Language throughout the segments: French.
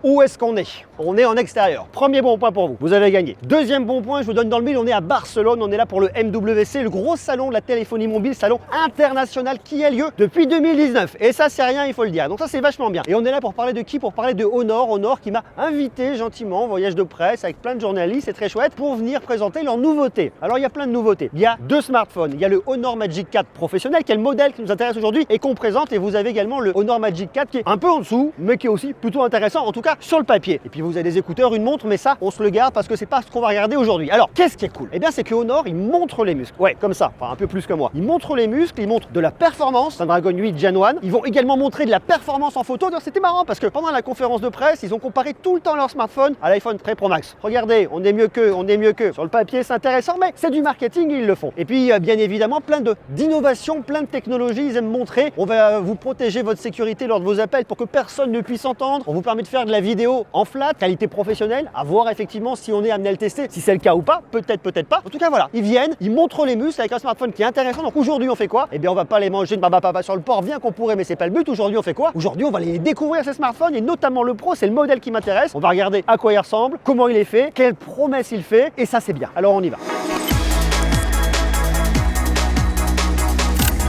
Où est-ce qu'on est? On est en extérieur. Premier bon point pour vous, vous avez gagné. Deuxième bon point, je vous donne dans le mille, on est à Barcelone, on est là pour le MWC, le gros salon de la téléphonie mobile, salon international qui a lieu depuis 2019. Et ça, c'est rien, il faut le dire. Donc ça, c'est vachement bien. Et on est là pour parler de qui? Pour parler de Honor. Honor qui m'a invité gentiment en voyage de presse avec plein de journalistes, c'est très chouette, pour venir présenter leurs nouveautés. Alors, il y a plein de nouveautés. Il y a deux smartphones. Il y a le Honor Magic 4 professionnel, qui est le modèle qui nous intéresse aujourd'hui et qu'on présente. Et vous avez également le Honor Magic 4 qui est un peu en dessous, mais qui est aussi plutôt intéressant, en tout cas sur le papier. Et puis vous avez des écouteurs, une montre, mais ça, on se le garde parce que c'est pas ce qu'on va regarder aujourd'hui. Alors, qu'est-ce qui est cool? Eh bien, c'est que Honor, il montre les muscles. Ouais, comme ça, enfin un peu plus que moi. Il montre les muscles, il montre de la performance, Snapdragon 8 Gen 1. Ils vont également montrer de la performance en photo. C'était marrant parce que pendant la conférence de presse, ils ont comparé tout le temps leur smartphone à l'iPhone 13 Pro Max. Regardez, on est mieux qu'eux, on est mieux qu'eux. Sur le papier, c'est intéressant, mais c'est du marketing, ils le font. Et puis, bien évidemment, plein d'innovations, plein de technologies. Ils aiment montrer. On va vous protéger votre sécurité lors de vos appels pour que personne ne puisse entendre. On vous permet de faire de la vidéo en flat, qualité professionnelle, à voir effectivement si on est amené à le tester, si c'est le cas ou pas, peut-être pas. En tout cas, voilà, ils viennent, ils montrent les muscles avec un smartphone qui est intéressant. Donc aujourd'hui, on fait quoi? Eh bien, on va pas les manger de papa sur le port, bien qu'on pourrait, mais c'est pas le but. Aujourd'hui, on fait quoi? Aujourd'hui, on va les découvrir ces smartphones et notamment le Pro, c'est le modèle qui m'intéresse. On va regarder à quoi il ressemble, comment il est fait, quelles promesses il fait, et ça, c'est bien. Alors, on y va.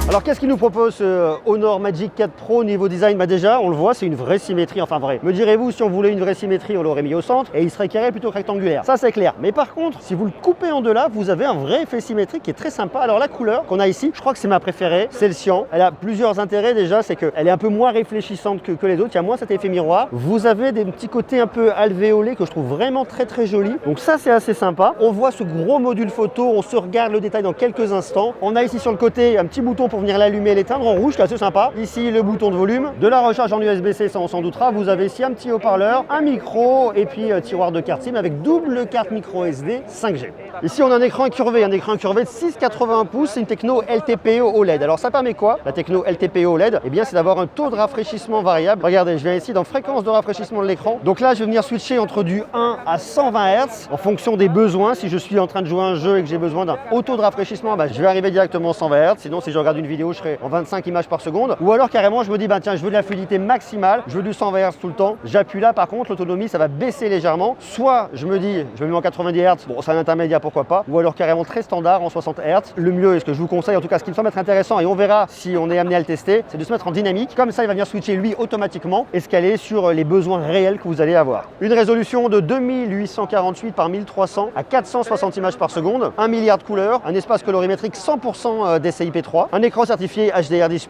Alors qu'est-ce qu'il nous propose Honor Magic 4 Pro niveau design? Bah déjà, on le voit, c'est une vraie symétrie, enfin vrai. Me direz-vous, si on voulait une vraie symétrie, on l'aurait mis au centre et il serait carré plutôt que rectangulaire. Ça c'est clair. Mais par contre, si vous le coupez en deux là, vous avez un vrai effet symétrique qui est très sympa. Alors la couleur qu'on a ici, je crois que c'est ma préférée, c'est le cyan. Elle a plusieurs intérêts déjà, c'est qu'elle est un peu moins réfléchissante que les autres, il y a moins cet effet miroir. Vous avez des petits côtés un peu alvéolés que je trouve vraiment très jolis. Donc ça c'est assez sympa. On voit ce gros module photo, on se regarde le détail dans quelques instants. On a ici sur le côté un petit bouton pour venir l'allumer et l'éteindre en rouge, qui est assez sympa. Ici le bouton de volume, de la recharge en USB-C, ça on s'en doutera. Vous avez ici un petit haut-parleur, un micro et puis tiroir de carte SIM avec double carte micro SD 5G. Ici on a un écran incurvé de 6,81 pouces, c'est une techno LTPO OLED. Alors ça permet quoi? La techno LTPO OLED, eh bien c'est d'avoir un taux de rafraîchissement variable. Regardez, je viens ici dans fréquence de rafraîchissement de l'écran. Donc là je vais venir switcher entre du 1 à 120 Hz en fonction des besoins. Si je suis en train de jouer à un jeu et que j'ai besoin d'un haut taux de rafraîchissement, je vais arriver directement à 120 Hz. Sinon si je regarde une vidéo, je serai en 25 images par seconde. Ou alors carrément je me dis tiens, je veux de la fluidité maximale, je veux du 120 Hz tout le temps. J'appuie là, par contre l'autonomie ça va baisser légèrement. Soit je me dis je vais mettre en 90 Hz, bon c'est un intermédiaire pourquoi pas. Ou alors carrément très standard en 60 Hz. Le mieux et ce que je vous conseille, en tout cas ce qui me semble être intéressant et on verra si on est amené à le tester, c'est de se mettre en dynamique. Comme ça il va venir switcher lui automatiquement et se caler sur les besoins réels que vous allez avoir. Une résolution de 2848 par 1300 à 460 images par seconde, 1 milliard de couleurs, un espace colorimétrique 100% DCI-P3, un écran certifié HDR10+,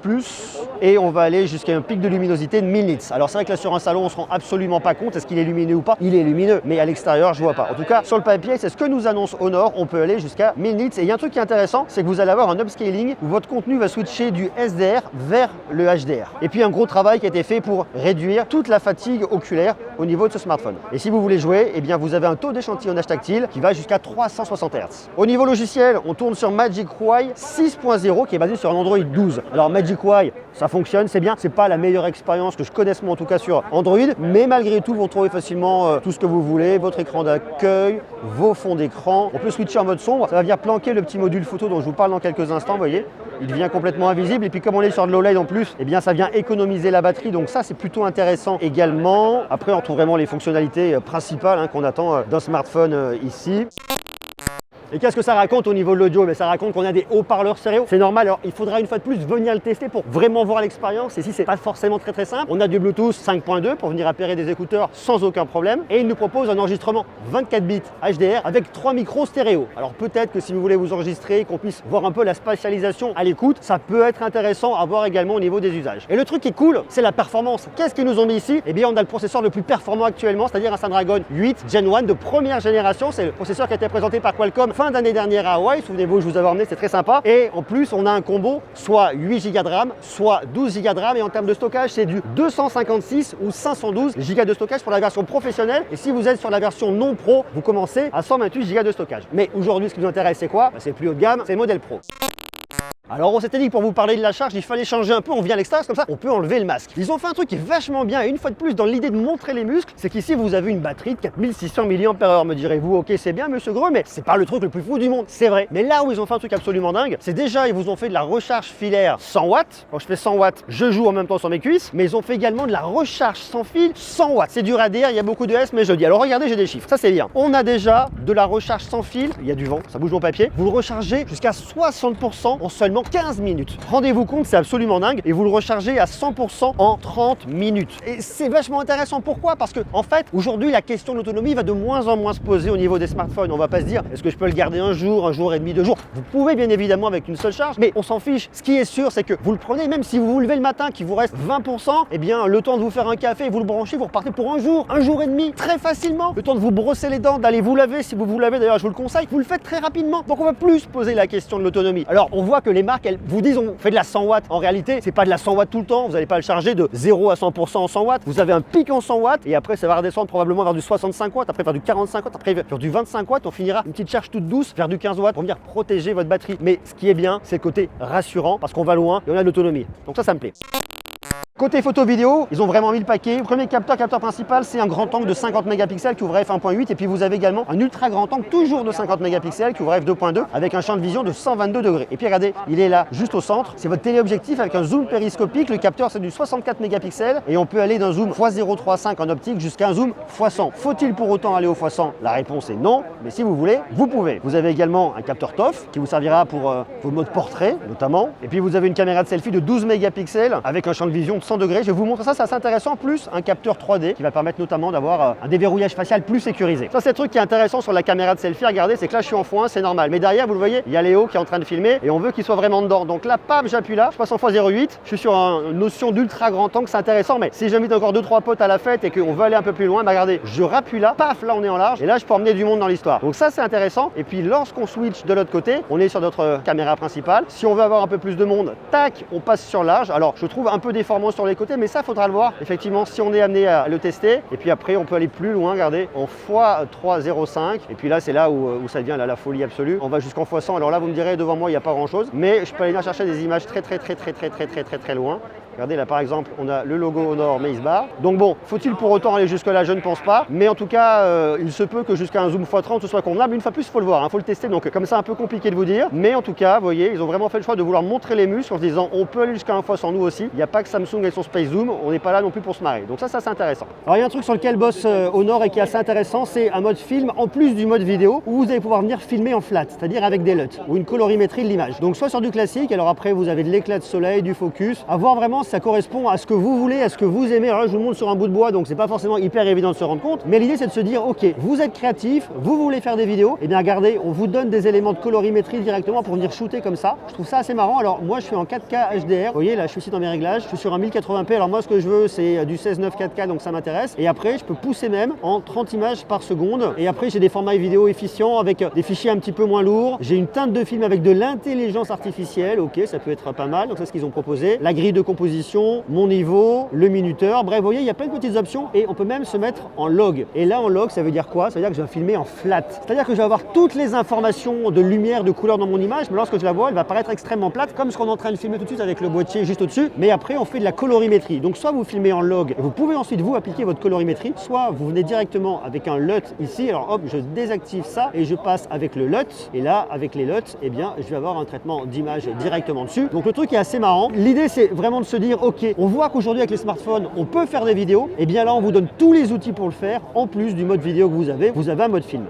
et on va aller jusqu'à un pic de luminosité de 1000 nits. Alors c'est vrai que là sur un salon on se rend absolument pas compte, est-ce qu'il est lumineux ou pas? Il est lumineux, mais à l'extérieur je vois pas. En tout cas sur le papier c'est ce que nous annonce Honor, on peut aller jusqu'à 1000 nits. Et il y a un truc qui est intéressant, c'est que vous allez avoir un upscaling où votre contenu va switcher du SDR vers le HDR. Et puis un gros travail qui a été fait pour réduire toute la fatigue oculaire au niveau de ce smartphone. Et si vous voulez jouer, eh bien vous avez un taux d'échantillonnage tactile qui va jusqu'à 360 Hz. Au niveau logiciel, on tourne sur Magic UI 6.0 qui est basé sur un Android 12. Alors Magic UI, ça fonctionne, c'est bien. C'est pas la meilleure expérience que je connaisse moi en tout cas sur Android, mais malgré tout, vous retrouvez facilement tout ce que vous voulez, votre écran d'accueil, vos fonds d'écran. On peut switcher en mode sombre, ça va venir planquer le petit module photo dont je vous parle dans quelques instants, vous voyez. Il devient complètement invisible et puis comme on est sur de l'OLED en plus, eh bien ça vient économiser la batterie, donc ça c'est plutôt intéressant également. Après on retrouve vraiment les fonctionnalités principales qu'on attend d'un smartphone ici. Et qu'est-ce que ça raconte au niveau de l'audio? Ça raconte qu'on a des haut-parleurs stéréo. C'est normal, alors il faudra une fois de plus venir le tester pour vraiment voir l'expérience. Et si c'est pas forcément très simple, on a du Bluetooth 5.2 pour venir appairer des écouteurs sans aucun problème. Et il nous propose un enregistrement 24 bits HDR avec 3 micros stéréo. Alors peut-être que si vous voulez vous enregistrer, qu'on puisse voir un peu la spatialisation à l'écoute, ça peut être intéressant à voir également au niveau des usages. Et le truc qui est cool, c'est la performance. Qu'est-ce qu'ils nous ont mis ici? Eh bien on a le processeur le plus performant actuellement, c'est-à-dire un Snapdragon 8 Gen 1 de première génération. C'est le processeur qui a été présenté par Qualcomm fin d'année dernière à Hawaï, souvenez-vous, je vous avais emmené, c'est très sympa. Et en plus, on a un combo, soit 8 Go de RAM, soit 12 Go de RAM. Et en termes de stockage, c'est du 256 ou 512 Go de stockage pour la version professionnelle. Et si vous êtes sur la version non pro, vous commencez à 128 Go de stockage. Mais aujourd'hui, ce qui nous intéresse, c'est quoi? C'est le plus haut de gamme, c'est le modèle pro. Alors on s'était dit que pour vous parler de la charge, il fallait changer un peu, on vient à l'extérieur, comme ça on peut enlever le masque. Ils ont fait un truc qui est vachement bien et une fois de plus dans l'idée de montrer les muscles, c'est qu'ici vous avez une batterie de 4600 mAh, me direz-vous, ok c'est bien monsieur Greux, mais c'est pas le truc le plus fou du monde, c'est vrai. Mais là où ils ont fait un truc absolument dingue, c'est déjà ils vous ont fait de la recharge filaire 100 watts. Quand je fais 100 watts, je joue en même temps sur mes cuisses, mais ils ont fait également de la recharge sans fil 100 watts. C'est dur à dire, il y a beaucoup de S, mais je dis. Alors regardez, j'ai des chiffres, ça c'est bien. On a déjà de la recharge sans fil, il y a du vent, ça bouge mon papier, vous le rechargez jusqu'à 60% en seulement 15 minutes. Rendez-vous compte, c'est absolument dingue et vous le rechargez à 100% en 30 minutes. Et c'est vachement intéressant. Pourquoi? Parce que en fait, aujourd'hui, la question de l'autonomie va de moins en moins se poser au niveau des smartphones. On va pas se dire, est-ce que je peux le garder un jour et demi, 2 jours? Vous pouvez bien évidemment avec une seule charge, mais on s'en fiche. Ce qui est sûr, c'est que vous le prenez, même si vous vous levez le matin, qu'il vous reste 20%, eh bien, le temps de vous faire un café, vous le branchez, vous repartez pour un jour et demi, très facilement. Le temps de vous brosser les dents, d'aller vous laver, si vous vous lavez, d'ailleurs, je vous le conseille, vous le faites très rapidement. Donc, on va plus se poser la question de l'autonomie. Alors, on voit que les marques, elles vous disent, on fait de la 100 watts. En réalité, c'est pas de la 100 watts tout le temps. Vous n'allez pas le charger de 0 à 100% en 100 watts. Vous avez un pic en 100 watts et après, ça va redescendre probablement vers du 65 watts, après vers du 45 watts, après vers du 25 watts. On finira une petite charge toute douce vers du 15 watts pour venir protéger votre batterie. Mais ce qui est bien, c'est le côté rassurant parce qu'on va loin et on a de l'autonomie. Donc ça me plaît. Côté photo vidéo, ils ont vraiment mis le paquet. Premier capteur principal, c'est un grand angle de 50 mégapixels qui ouvre f1.8 et puis vous avez également un ultra grand angle toujours de 50 mégapixels qui ouvre f2.2 avec un champ de vision de 122 degrés. Et puis regardez, il est là juste au centre. C'est votre téléobjectif avec un zoom périscopique. Le capteur c'est du 64 mégapixels et on peut aller d'un zoom x0.35 en optique jusqu'à un zoom x100. Faut-il pour autant aller au x100? La réponse est non, mais si vous voulez, vous pouvez. Vous avez également un capteur TOF qui vous servira pour vos modes portrait notamment. Et puis vous avez une caméra de selfie de 12 mégapixels avec un champ de vision de 100 degrés. Je vais vous montrer ça, c'est assez intéressant. Plus un capteur 3D qui va permettre notamment d'avoir un déverrouillage facial plus sécurisé. Ça, c'est le truc qui est intéressant sur la caméra de selfie. Regardez, c'est que là, je suis en x1, c'est normal. Mais derrière, vous le voyez, il y a Léo qui est en train de filmer et on veut qu'il soit vraiment dedans. Donc là, pam, j'appuie là, je passe en x08. Je suis sur une notion d'ultra grand angle, c'est intéressant. Mais si j'invite encore 2-3 potes à la fête et qu'on veut aller un peu plus loin, bah regardez, je rappuie là, paf, là, on est en large et là, je peux emmener du monde dans l'histoire. Donc ça, c'est intéressant. Et puis, lorsqu'on switch de l'autre côté, on est sur notre caméra principale. Si on veut avoir un peu plus de monde, tac, on passe sur large. Alors, je trouve un peu déformant sur les côtés, mais ça, faudra le voir. Effectivement, si on est amené à le tester, et puis après on peut aller plus loin, regardez, en x3.05, et puis là c'est là où ça devient la folie absolue. On va jusqu'en x100, alors là vous me direz devant moi il n'y a pas grand chose, mais je peux aller chercher des images très loin. Regardez là par exemple, on a le logo Honor Maze Bar. Donc bon, faut-il pour autant aller jusque là? Je ne pense pas. Mais en tout cas, il se peut que jusqu'à un zoom x30 ce soit convenable. Une fois plus, il faut le voir, il faut le tester. Donc comme ça, un peu compliqué de vous dire. Mais en tout cas, vous voyez, ils ont vraiment fait le choix de vouloir montrer les muscles en se disant on peut aller jusqu'à un x100 nous aussi. Il n'y a pas que Samsung et son Space Zoom, on n'est pas là non plus pour se marrer. Donc ça c'est intéressant. Alors il y a un truc sur lequel bosse Honor et qui est assez intéressant, c'est un mode film en plus du mode vidéo où vous allez pouvoir venir filmer en flat, c'est-à-dire avec des LUT ou une colorimétrie de l'image. Donc soit sur du classique, alors après vous avez de l'éclat de soleil, du focus, à voir vraiment si ça correspond à ce que vous voulez, à ce que vous aimez. Alors là, je vous montre sur un bout de bois, donc c'est pas forcément hyper évident de se rendre compte. Mais l'idée, c'est de se dire, ok, vous êtes créatif, vous voulez faire des vidéos, et bien regardez, on vous donne des éléments de colorimétrie directement pour venir shooter comme ça. Je trouve ça assez marrant. Alors moi, je suis en 4K HDR. Vous voyez, là, je suis ici dans mes réglages. Je suis sur un 1080p. Alors moi, ce que je veux, c'est du 16:9 4K, donc ça m'intéresse. Et après, je peux pousser même en 30 images par seconde. Et après, j'ai des formats vidéo efficients avec des fichiers un petit peu moins lourds. J'ai une teinte de film avec de l'intelligence artificielle. Ok, ça peut être pas mal. Donc c'est ce qu'ils ont proposé. La grille de composition, mon niveau, le minuteur. Bref, vous voyez, il y a plein de petites options et on peut même se mettre en log. Et là, en log, ça veut dire quoi? Ça veut dire que je vais filmer en flat. C'est-à-dire que je vais avoir toutes les informations de lumière, de couleur dans mon image, mais lorsque je la vois, elle va paraître extrêmement plate, comme ce qu'on est en train de filmer tout de suite avec le boîtier juste au-dessus. Mais après, on fait de la colorimétrie. Donc, soit vous filmez en log, et vous pouvez ensuite vous appliquer votre colorimétrie, soit vous venez directement avec un LUT ici. Alors, hop, je désactive ça et je passe avec le LUT. Et là, avec les LUT, eh bien, je vais avoir un traitement d'image directement dessus. Donc, le truc est assez marrant. L'idée, c'est vraiment de se dire, ok, on voit qu'aujourd'hui avec les smartphones, on peut faire des vidéos. Et bien là, on vous donne tous les outils pour le faire, en plus du mode vidéo que vous avez un mode film.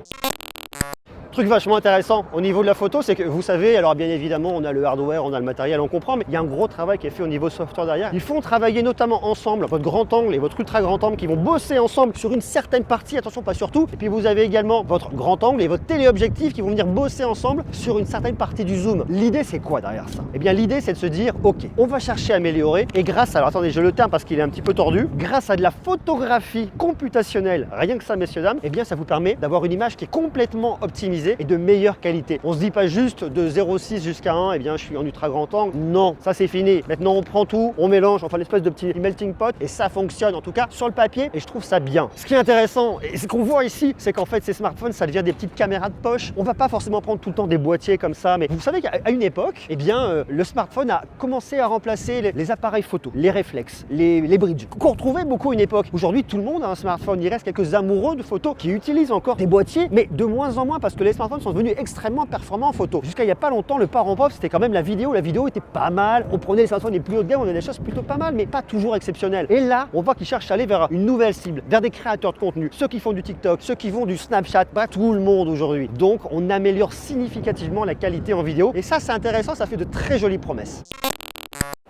Truc vachement intéressant au niveau de la photo, c'est que vous savez, alors bien évidemment on a le hardware, on a le matériel, on comprend, mais il y a un gros travail qui est fait au niveau software derrière. Ils font travailler notamment ensemble votre grand angle et votre ultra grand angle qui vont bosser ensemble sur une certaine partie, attention pas sur tout. Et puis vous avez également votre grand angle et votre téléobjectif qui vont venir bosser ensemble sur une certaine partie du zoom. L'idée c'est quoi derrière ça? Eh bien l'idée c'est de se dire, ok, on va chercher à améliorer et grâce à, alors attendez, je le terme parce qu'il est un petit peu tordu, grâce à de la photographie computationnelle, rien que ça messieurs dames, eh bien ça vous permet d'avoir une image qui est complètement optimisée optimisé et de meilleure qualité. On se dit pas juste de 0,6 jusqu'à 1, eh bien je suis en ultra grand angle. Non, ça c'est fini. Maintenant on prend tout, on mélange, on fait l'espèce de petit melting pot et ça fonctionne en tout cas sur le papier et je trouve ça bien. Ce qui est intéressant et ce qu'on voit ici, c'est qu'en fait ces smartphones ça devient des petites caméras de poche. On va pas forcément prendre tout le temps des boîtiers comme ça, mais vous savez qu'à une époque, eh bien le smartphone a commencé à remplacer les appareils photo, les réflexes, les bridges qu'on retrouvait beaucoup à une époque. Aujourd'hui tout le monde a un smartphone, il reste quelques amoureux de photos qui utilisent encore des boîtiers, mais de moins en moins parce que les smartphones sont devenus extrêmement performants en photo. Jusqu'à il n'y a pas longtemps, le parent pauvre c'était quand même la vidéo était pas mal, on prenait les smartphones les plus haut de gamme, on avait des choses plutôt pas mal, mais pas toujours exceptionnelles. Et là, on voit qu'ils cherchent à aller vers une nouvelle cible, vers des créateurs de contenu, ceux qui font du TikTok, ceux qui font du Snapchat, bref, tout le monde aujourd'hui. Donc on améliore significativement la qualité en vidéo et ça c'est intéressant, ça fait de très jolies promesses.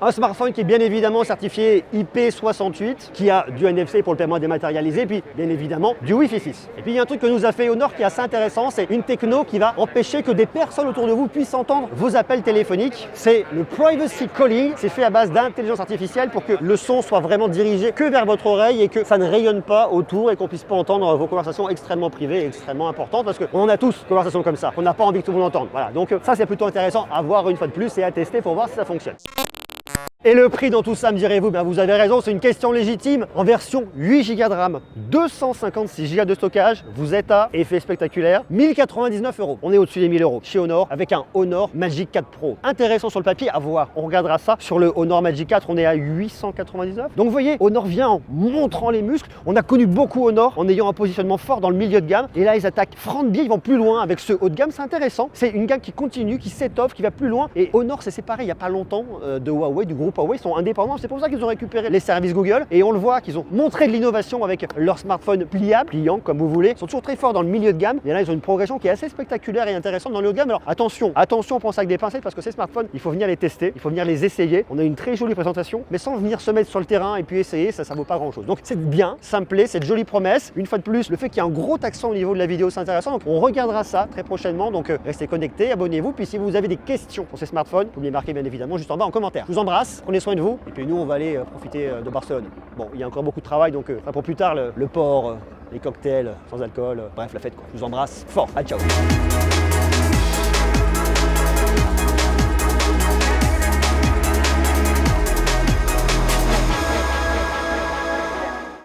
Un smartphone qui est bien évidemment certifié IP68, qui a du NFC pour le paiement dématérialisé, puis bien évidemment du Wi-Fi 6. Et puis il y a un truc que nous a fait Honor qui est assez intéressant, c'est une techno qui va empêcher que des personnes autour de vous puissent entendre vos appels téléphoniques. C'est le Privacy Calling, c'est fait à base d'intelligence artificielle pour que le son soit vraiment dirigé que vers votre oreille et que ça ne rayonne pas autour et qu'on puisse pas entendre vos conversations extrêmement privées et extrêmement importantes parce qu'on en a tous des conversations comme ça, on n'a pas envie que tout le monde entende. Voilà, donc ça c'est plutôt intéressant à voir une fois de plus et à tester pour voir si ça fonctionne. Et le prix dans tout ça, me direz-vous, ben vous avez raison, c'est une question légitime. En version 8 Go de RAM, 256 Go de stockage, vous êtes à, effet spectaculaire, 1099 €. On est au-dessus des 1000 € chez Honor avec un Honor Magic 4 Pro. Intéressant sur le papier, à voir. On regardera ça. Sur le Honor Magic 4, on est à 899. Donc vous voyez, Honor vient en montrant les muscles. On a connu beaucoup Honor en ayant un positionnement fort dans le milieu de gamme. Et là, ils attaquent franc de biais, ils vont plus loin avec ce haut de gamme. C'est intéressant. C'est une gamme qui continue, qui s'étoffe, qui va plus loin. Et Honor s'est séparé il n'y a pas longtemps de Huawei, du groupe Huawei, sont indépendants. C'est pour ça qu'ils ont récupéré les services Google et on le voit qu'ils ont montré de l'innovation avec leur smartphone pliant comme vous voulez. Ils sont toujours très forts dans le milieu de gamme. Et là, ils ont une progression qui est assez spectaculaire et intéressante dans le haut de gamme. Alors attention, on pense avec des pincettes parce que ces smartphones, il faut venir les tester, il faut venir les essayer. On a une très jolie présentation, mais sans venir se mettre sur le terrain et puis essayer, ça vaut pas grand chose. Donc c'est bien, ça me plaît, c'est de jolies promesses. Une fois de plus, le fait qu'il y ait un gros accent au niveau de la vidéo, c'est intéressant. Donc on regardera ça très prochainement. Donc restez connectés, abonnez-vous. Puis si vous avez des questions pour ces smartphones, vous me les marquez bien évidemment juste en bas en commentaire. Je vous embrasse, prenez soin de vous. Et puis nous, on va aller profiter de Barcelone. Bon, il y a encore beaucoup de travail, donc pour plus tard, le port, les cocktails sans alcool, bref, la fête quoi. Je vous embrasse fort. Ciao.